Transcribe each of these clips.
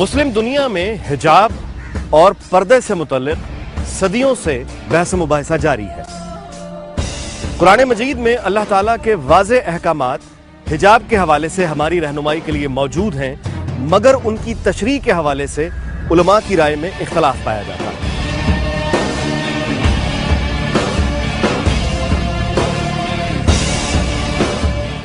मुस्लिम दुनिया में हिजाब और पर्दे से मुतल्लिक सदियों से बहस मुबाहिसा जारी है। कुरान मजीद में अल्लाह ताला के वाज़े अहकामात हिजाब के हवाले से हमारी रहनुमाई के लिए मौजूद हैं, मगर उनकी तशरीह के हवाले से उलमा की राय में इख्तलाफ पाया जाता है।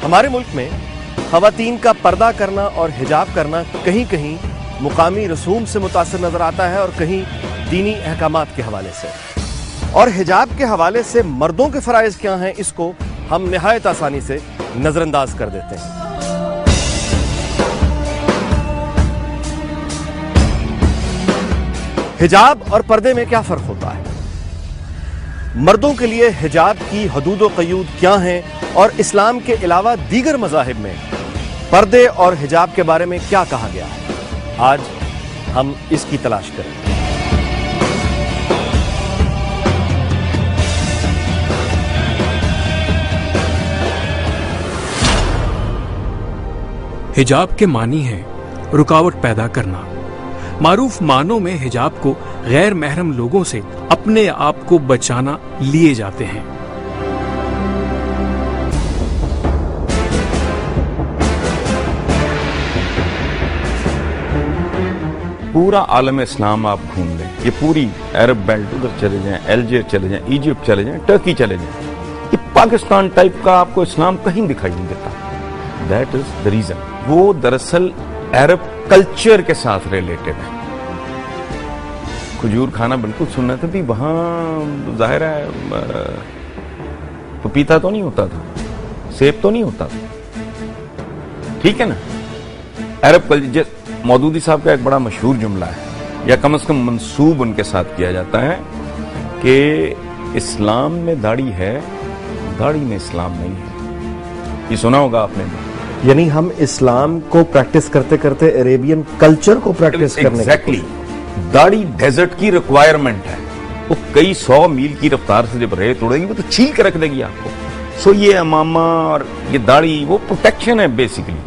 हमारे मुल्क में ख़वातीन का पर्दा करना और हिजाब करना कहीं कहीं मुकामी रसूम से मुतासिर नजर आता है और कहीं दीनी अहकामात के हवाले से। और हिजाब के हवाले से मर्दों के फ़राइज़ क्या हैं, इसको हम निहायत आसानी से नजरअंदाज कर देते हैं। हिजाब और पर्दे में क्या फ़र्क होता है? मर्दों के लिए हिजाब की हदूद व क़यूद क्या हैं और इस्लाम के अलावा दीगर मज़ाहिब में पर्दे और हिजाब के बारे में क्या कहा गया है, आज हम इसकी तलाश करेंगे। हिजाब के मानी है रुकावट पैदा करना। मारूफ मानों में हिजाब को गैर महरम लोगों से अपने आप को बचाना लिए जाते हैं। पूरा आलम इस्लाम आप घूम लें, ये पूरी अरब बेल्ट, उधर चले जाएं, अल्जीर चले जाएं, इजिप्ट चले जाएं, टर्की चले जाएं, ये पाकिस्तान टाइप का आपको इस्लाम कहीं दिखाई नहीं देता। That is the reason. वो दरअसल अरब कल्चर के साथ रिलेटेड है। खजूर खाना बिल्कुल सुनना था भी, वहां जाहिर है पपीता तो नहीं होता था, सेब तो नहीं होता था, ठीक है ना। अरब कल्चर, मौदूदी साहब का एक बड़ा मशहूर जुमला है, या कम से कम मंसूब उनके साथ किया जाता है कि इस्लाम में दाढ़ी है, दाढ़ी में इस्लाम नहीं है। ये सुना होगा आपने। यानी हम इस्लाम को प्रैक्टिस करते करते अरेबियन कल्चर को प्रैक्टिस करने एग्जैक्टली। दाढ़ी डेजर्ट की रिक्वायरमेंट है। वो कई 100 मील की रफ्तार से जब रेत उड़ेगी वो तो छील के रख देगी आपको। सो ये अमामा और ये दाढ़ी वो प्रोटेक्शन है बेसिकली।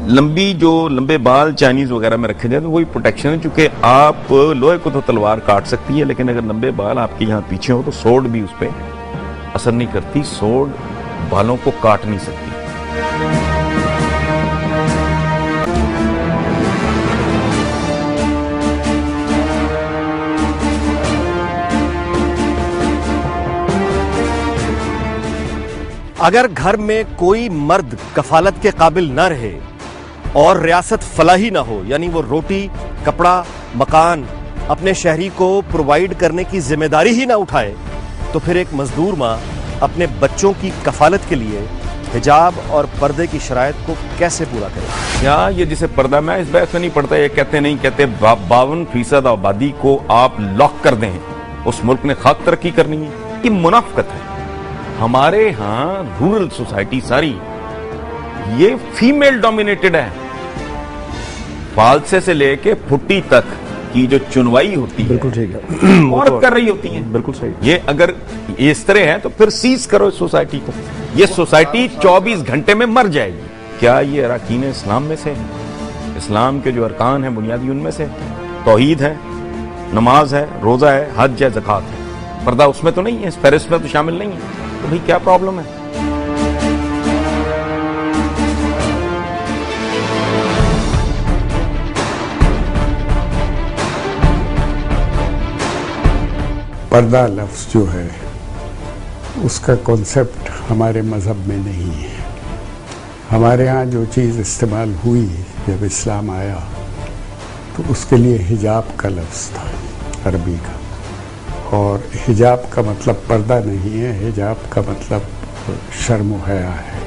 लंबी जो लंबे बाल चाइनीज वगैरह में रखे जाए तो वही प्रोटेक्शन है, चूंकि आप लोहे को तो तलवार काट सकती है, लेकिन अगर लंबे बाल आपके यहाँ पीछे हो तो सोड भी उस पर असर नहीं करती। सोड बालों को काट नहीं सकती। अगर घर में कोई मर्द कफालत के काबिल न रहे और रियासत फलाही ना हो, यानी वो रोटी, कपड़ा, मकान अपने शहरी को प्रोवाइड करने की जिम्मेदारी ही ना उठाए, तो फिर एक मजदूर माँ अपने बच्चों की कफालत के लिए हिजाब और पर्दे की शराइत को कैसे पूरा करे? क्या ये जिसे पर्दा, मैं इस बहस में नहीं पढ़ता, ये कहते नहीं कहते 52% आबादी को आप लॉक कर दें, उस मुल्क ने खाक तरक्की करनी है, ये मुनाफकत है। हमारे यहाँ रूरल सोसाइटी सारी ये फीमेल डोमिनेटेड है। फालसे से लेके फुट्टी तक की जो चुनवाई होती है, बिल्कुल ठीक है, औरत कर रही होती है। बिल्कुल सही। ये अगर इस तरह है तो फिर सीज करो इस सोसाइटी को। ये सोसाइटी 24 घंटे में मर जाएगी। क्या ये अरकान इस्लाम में से है? इस्लाम के जो अरकान हैं बुनियादी, उनमें से तौहीद है, नमाज है, रोजा है, हज है, ज़कात है। पर्दा उसमें तो नहीं है, इस फहरिस्त में तो शामिल नहीं है। तो भाई क्या प्रॉब्लम है? पर्दा लफ्ज़ जो है उसका कॉन्सेप्ट हमारे मज़हब में नहीं है। हमारे यहाँ जो चीज़ इस्तेमाल हुई जब इस्लाम आया तो उसके लिए हिजाब का लफ्ज़ था अरबी का, और हिजाब का मतलब पर्दा नहीं है, हिजाब का मतलब शर्म व हया है।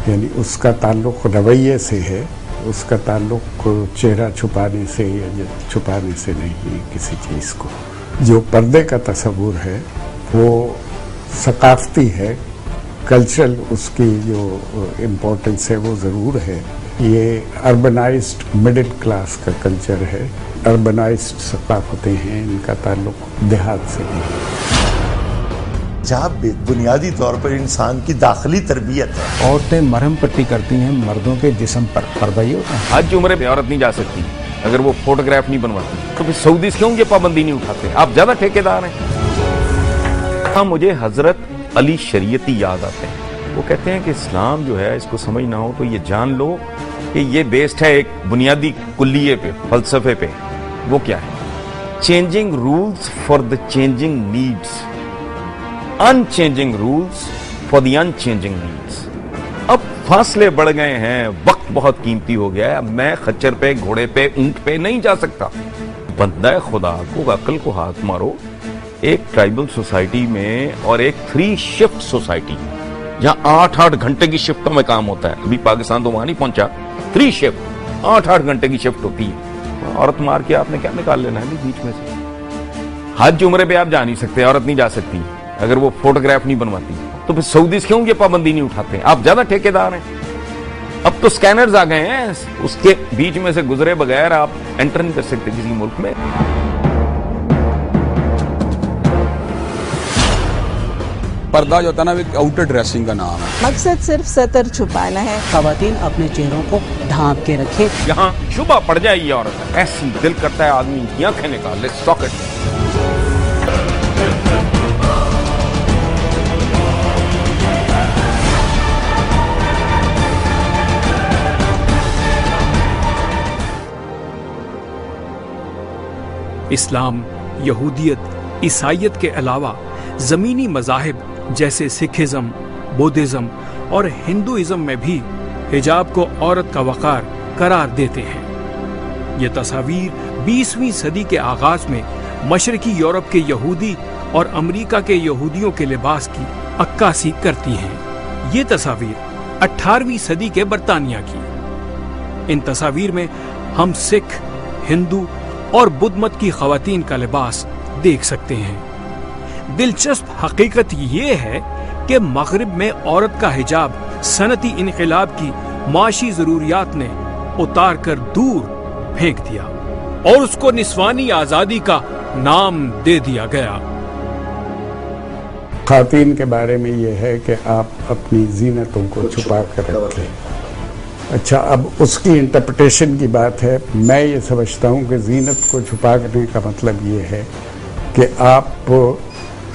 यानी उसका ताल्लुक़ रवैये से है, उसका ताल्लुक़ चेहरा छुपाने से या छुपाने से नहीं है किसी चीज़ को। जो पर्दे का तस्वुर है वो सकाफ़ती है, कल्चरल उसकी जो इम्पोर्टेंस है वो ज़रूर है। ये अर्बनाइज्ड मिडिल क्लास का कल्चर है, अर्बनाइज्ड सकाफ़तें हैं, इनका ताल्लुक़ देहात से नहीं है। हिजाब बुनियादी तौर पर इंसान की दाखिली तरबियत है। औरतें मरहम पट्टी करती हैं मर्दों के जिस्म पर, पर्दा ये होता है। हज की उम्र में औरत नहीं जा सकती अगर वो फोटोग्राफ नहीं बनवाती। तो फिर सऊदी क्यों ये पाबंदी नहीं उठाते? आप ज्यादा ठेकेदार हैं। हाँ, मुझे हजरत अली शरीयती याद आते हैं। वो कहते हैं कि इस्लाम जो है, इसको समझना हो तो ये जान लो कि ये बेस्ड है एक बुनियादी कुल्लिये पे, फलसफे पे। वो क्या है? Changing rules for the changing needs, unchanging rules for the unchanging needs. अब फासले बढ़ गए हैं, वक्त बहुत कीमती हो गया है। मैं खच्चर पे, घोड़े पे, ऊंट पे नहीं जा सकता। बंदा खुदा को, अकल को हाथ मारो। एक ट्राइबल सोसाइटी में और एक 3 शिफ्ट सोसाइटी जहां 8-8 घंटे की शिफ्टों में काम होता है। अभी पाकिस्तान तो वहां नहीं पहुंचा। 3 शिफ्ट, 8-8 घंटे की शिफ्ट होती है। औरत मार के आपने क्या निकाल लेना है बीच में से? हज की उम्र पे आप जा नहीं सकते, औरत नहीं जा सकती अगर वो फोटोग्राफ नहीं बनवाती। तो फिर सऊदी क्यों ये पाबंदी नहीं उठाते? आप ज्यादा ठेकेदार हैं। अब तो स्कैनर्स आ गए हैं, उसके बीच में से गुजरे बगैर आप एंटर नहीं कर सकते किसी मुल्क में। पर्दा जो होता है ना, एक आउटर ड्रेसिंग का नाम है। मकसद सिर्फ सतर छुपाना है। खवातीन अपने चेहरों को ढांप के रखे। यहाँ शुबा पड़ जाए ये औरत, ऐसी दिल करता है आदमी की आंखें निकाल ले सॉकेट में। इस्लाम, यहूदियत, ईसाइयत के अलावा जमीनी मज़ाहिब जैसे सिखिज्म, बौद्धिज्म और हिंदुइज्म में भी हिजाब को औरत का वक़ार करार देते हैं। ये तस्वीर 20वीं सदी के आगाज में मशरकी यूरोप के यहूदी और अमेरिका के यहूदियों के लिबास की अक्कासी करती हैं। ये तस्वीर 18वीं सदी के बरतानिया की। इन तस्वीर में हम सिख, हिंदू और बुद्ध मत की खवातीन का लिबास देख सकते हैं। दिलचस्प हकीकत ये है कि मगरिब में औरत का हिजाब सनती इनकलाब की माशी जरूरियात ने उतार कर दूर फेंक दिया और उसको निस्वानी आजादी का नाम दे दिया गया। खातीन के बारे में ये है कि आप अपनी जीनतों को छुपा कर रखें। अच्छा, अब उसकी इंटरप्रिटेशन की बात है। मैं ये समझता हूँ कि जीनत को छुपा करने का मतलब ये है कि आप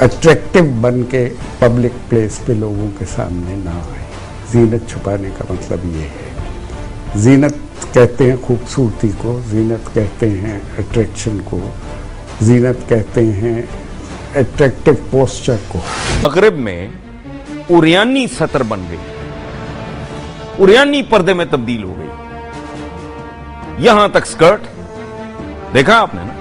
अट्रैक्टिव बन के पब्लिक प्लेस पे लोगों के सामने ना आए। जीनत छुपाने का मतलब ये है। जीनत कहते हैं खूबसूरती को, जीनत कहते हैं अट्रैक्शन को, जीनत कहते हैं अट्रैक्टिव पोस्चर को। मगरिब में उरियानी सतर बन गई, उरियानी पर्दे में तब्दील हो गई। यहां तक स्कर्ट देखा आपने ना,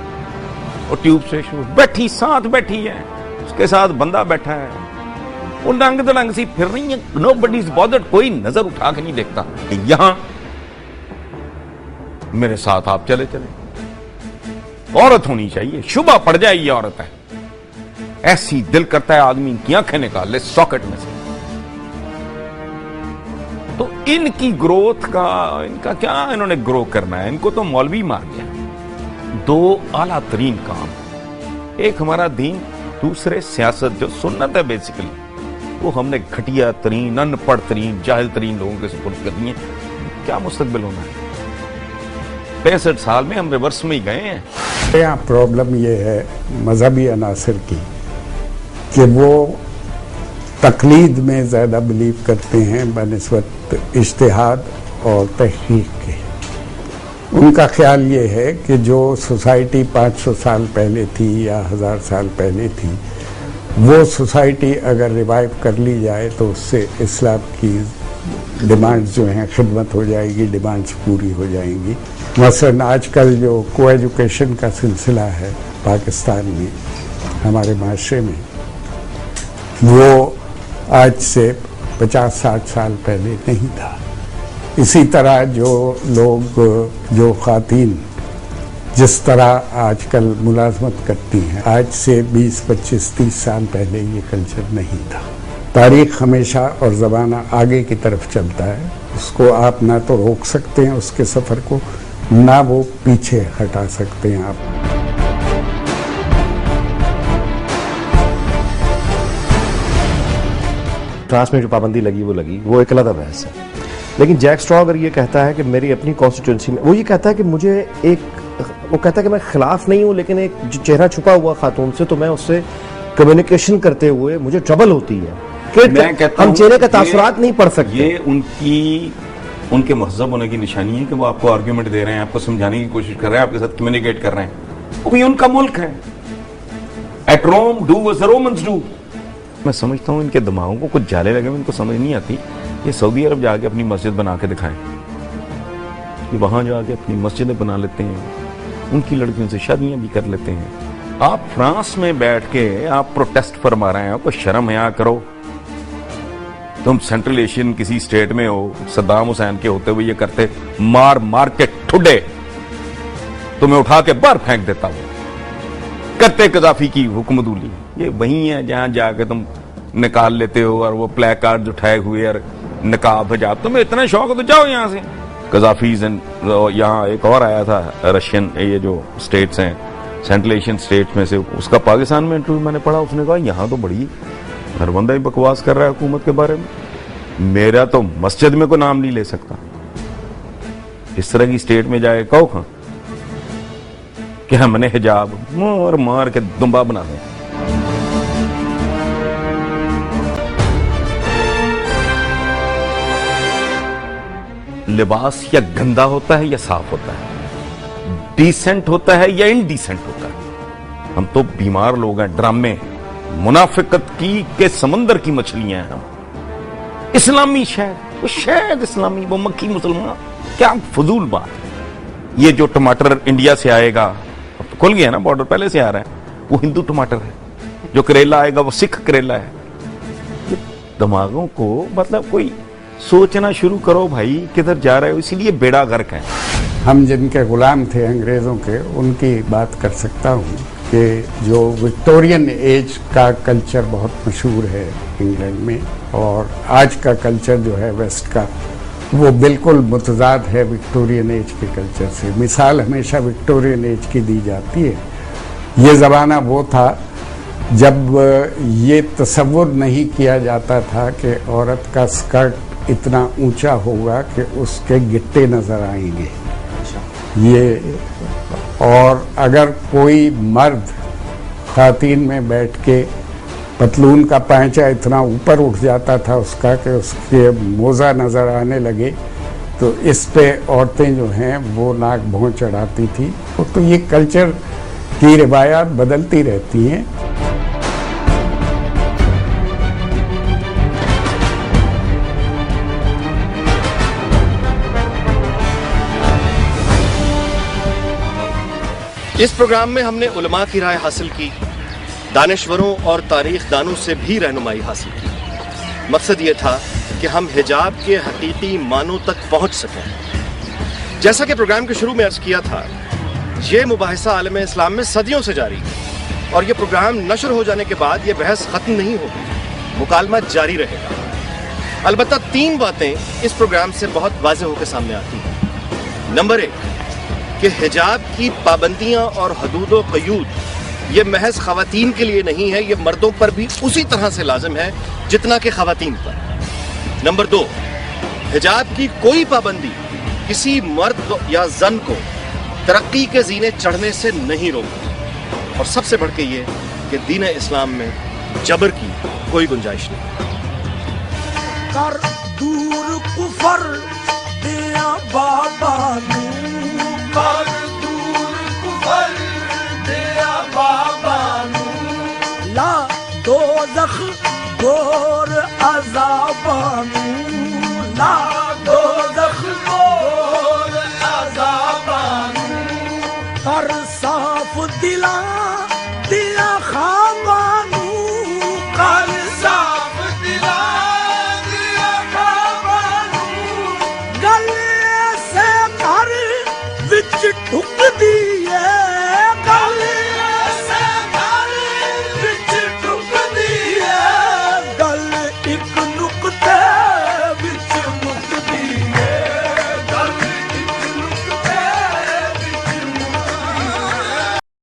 और ट्यूब से बैठी, साथ बैठी है, उसके साथ बंदा बैठा है, वो नंग दलंग सी फिर रही है। नो बडी इज बॉदर्ड, कोई नजर उठा के नहीं देखता। यहां मेरे साथ आप चले चले। औरत होनी चाहिए, शुबा पड़ जाए ये औरत है, ऐसी दिल करता है आदमी की आंखें निकाल ले सॉकेट में से। तो इनकी ग्रोथ का, इनका क्या इन्होंने ग्रो करना है? इनको तो मौलवी मार गया। 2 आला तरीन काम, एक हमारा दीन, दूसरे सियासत जो सुन्नत है बेसिकली, वो हमने घटिया तरीन, अनपढ़ तरीन, जाहिल तरीन लोगों के सुपुर्द कर दिए। क्या मुस्तकबिल होना है? 65 साल में हम रिवर्स में ही गए हैं। यहाँ प्रॉब्लम ये है मजहबी अनासर की कि वो तकलीद में ज़्यादा बिलीव करते हैं बनिस्बत इज्तिहाद और तहकीक के। उनका ख्याल ये है कि जो सोसाइटी 500 साल पहले थी या 1000 साल पहले थी, वो सोसाइटी अगर रिवाइव कर ली जाए तो उससे इस्लाम की डिमांड्स जो हैं खिदमत हो जाएगी, डिमांड्स पूरी हो जाएंगी। मसलन आजकल जो को एजुकेशन का सिलसिला है पाकिस्तान में, हमारे माशरे में, वो आज से 50-60 साल पहले नहीं था। इसी तरह जो लोग, जो खातीन जिस तरह आजकल मुलाजमत करती हैं, आज से 20, 25, 30 साल पहले ये कल्चर नहीं था। तारीख हमेशा और ज़माना आगे की तरफ चलता है, उसको आप ना तो रोक सकते हैं उसके सफ़र को, ना वो पीछे हटा सकते हैं आप। फ्रांस में जो पाबंदी लगी वो लगी, वो एक अलग बहस है। लेकिन जैक स्ट्रॉ अगर ये कहता है कि मेरी अपनी कॉन्स्टिट्यूंसी में, वो ये कहता है कि मुझे वो कहता है कि मैं खिलाफ नहीं हूं, लेकिन एक जो चेहरा छुपा हुआ खातून से, तो मैं उससे कम्युनिकेशन करते हुए मुझे ट्रबल होती है कि हम चेहरे का तासुरात नहीं पढ़ सकते। ये उनके महजब होने की निशानी है कि वो आपको आर्ग्यूमेंट दे रहे हैं, आपको समझाने की कोशिश कर रहे हैं, आपके साथ कम्युनिकेट कर रहे हैं। वो भी उनका मुल्क है। At Rome do as the Romans do. मैं समझता हूं इनके दिमागों को कुछ जाले लगे, इनको समझ नहीं आती। ये सऊदी अरब जाके अपनी मस्जिद बना के दिखाएं, ये वहां जाके अपनी मस्जिदें बना लेते हैं, उनकी लड़कियों से शादियां भी कर लेते हैं। आप फ्रांस में बैठ के आप प्रोटेस्ट फरमा रहे हैं, आपको शर्म हया करो। तुम सेंट्रल एशियन किसी स्टेट में हो, सद्दाम हुसैन के होते हुए ये करते, मार मार के ठुड्डे तुम्हें उठा के बाहर फेंक देता हूं, करते कजाफी की हुक्मदूली। ये वही है जहां जाके तुम निकाल लेते हो और वो प्ले कार्ड उठाए हुए और निकाब हिजाब। तुम्हें इतना शौक है तो जाओ यहां से। कजाफीज यहाँ एक और आया था रशियन, ये जो स्टेट्स हैं सेंट्रल एशियन स्टेट्स में से, उसका पाकिस्तान में इंटरव्यू मैंने पढ़ा। उसने कहा यहाँ तो बड़ी हरबंदा ही बकवास कर रहा है हुकूमत के बारे में, मेरा तो मस्जिद में कोई नाम नहीं ले सकता। इस तरह की स्टेट में जाए कहो खां कि हमने हिजाब मार मार के दुम्बा बना दें। लिबास या गंदा होता है या साफ होता है, डिसेंट होता है या इनडिसेंट होता है। हम तो बीमार लोग हैं, ड्रामे मुनाफिकत की के समंदर की मछलियां हैं हम। इस्लामी शायद वो शायद इस्लामी, वो मक्खी मुसलमान, क्या फजूल बात। ये जो टमाटर इंडिया से आएगा, अब तो खुल गया ना बॉर्डर, पहले से आ रहा है, वो हिंदू टमाटर है। जो करेला आएगा वो सिख करेला है। ये दिमागों को मतलब कोई सोचना शुरू करो भाई, किधर जा रहे हो। इसीलिए बेड़ा गर्क है। हम जिनके गुलाम थे अंग्रेज़ों के, उनकी बात कर सकता हूँ कि जो विक्टोरियन एज का कल्चर बहुत मशहूर है इंग्लैंड में, और आज का कल्चर जो है वेस्ट का, वो बिल्कुल मुतजाद है विक्टोरियन एज के कल्चर से। मिसाल हमेशा विक्टोरियन एज की दी जाती है। ये ज़माना वो था जब ये तसव्वुर नहीं किया जाता था कि औरत का स्कर्ट इतना ऊंचा होगा कि उसके गिट्टे नजर आएंगे। ये, और अगर कोई मर्द खातीन में बैठ के पतलून का पैंचा इतना ऊपर उठ जाता था उसका कि उसके मोजा नजर आने लगे, तो इस पे औरतें जो हैं वो नाक भौं चढ़ाती थी। तो ये कल्चर की रिवायात बदलती रहती हैं। इस प्रोग्राम में हमने उलमा की राय हासिल की, दानिश्वरों और तारीख दानों से भी रहनुमाई हासिल की। मकसद ये था कि हम हिजाब के हकीकी मानों तक पहुंच सकें। जैसा कि प्रोग्राम के शुरू में अर्ज किया था, ये मुबाहिसा आलम इस्लाम में सदियों से जारी है, और ये प्रोग्राम नशर हो जाने के बाद ये बहस खत्म नहीं होगी, मुकालमा जारी रहेगा। अलबत्ता 3 बातें इस प्रोग्राम से बहुत वाज़ेह होकर सामने आती हैं। नंबर 1 कि हिजाब की पाबंदियां और हदूदो क़यूद ये महज ख़वातीन के लिए नहीं है, ये मर्दों पर भी उसी तरह से लाजिम है जितना कि ख़वातीन पर। नंबर 2, हिजाब की कोई पाबंदी किसी मर्द या जन को तरक्की के जीने चढ़ने से नहीं रोकती। और सबसे बढ़ के ये कि दीन इस्लाम में जबर की कोई गुंजाइश नहीं। कर दूर कुफर